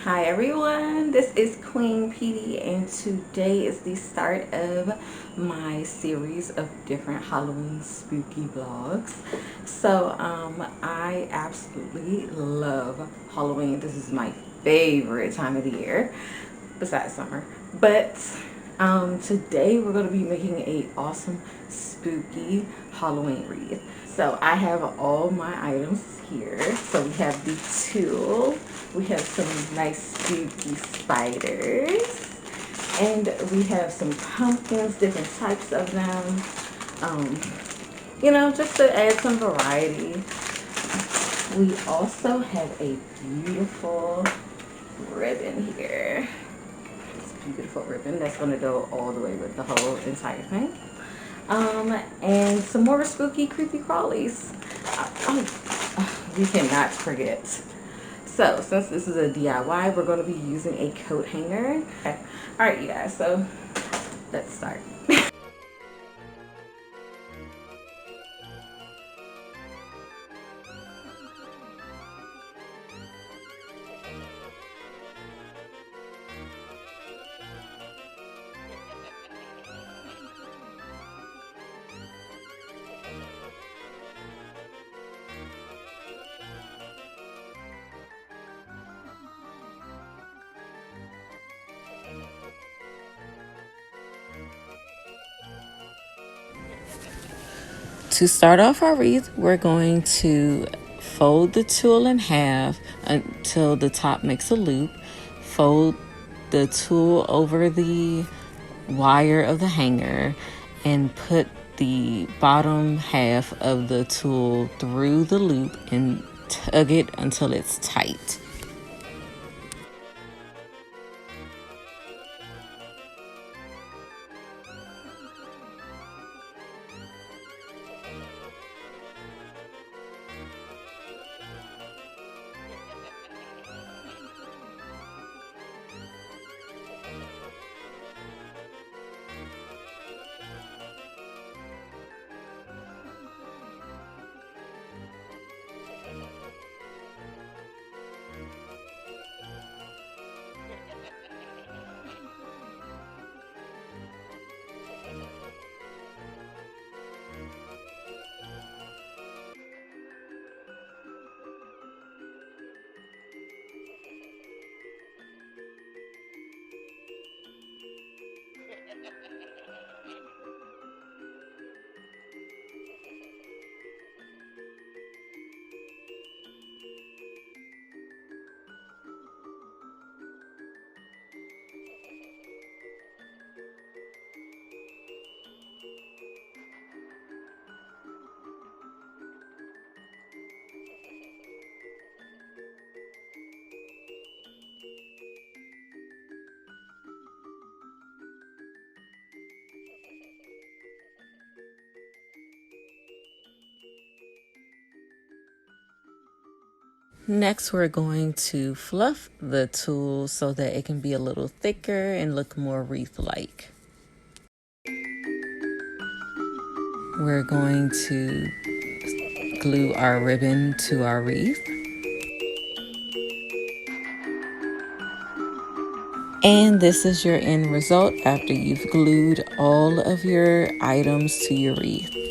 Hi everyone, this is Queen Pedii and today is the start of my series of different Halloween spooky vlogs. I absolutely love Halloween. This is my favorite time of the year besides summer. But today we're going to be making a awesome spooky Halloween wreath. So I have all my items here. So we have the tulle, we have some nice spooky spiders, and we have some pumpkins, different types of them. Um, just to add some variety. We also have a beautiful ribbon here. Beautiful ribbon that's going to go all the way with the whole entire thing. And some more spooky creepy crawlies. We cannot forget. So since this is a DIY, we're going to be using a coat hanger. Okay. All right, you guys, so let's start. To start off our wreath, we're going to fold the tulle in half until the top makes a loop. Fold the tulle over the wire of the hanger and put the bottom half of the tulle through the loop and tug it until it's tight. Next, we're going to fluff the tulle so that it can be a little thicker and look more wreath-like. We're going to glue our ribbon to our wreath. And this is your end result after you've glued all of your items to your wreath.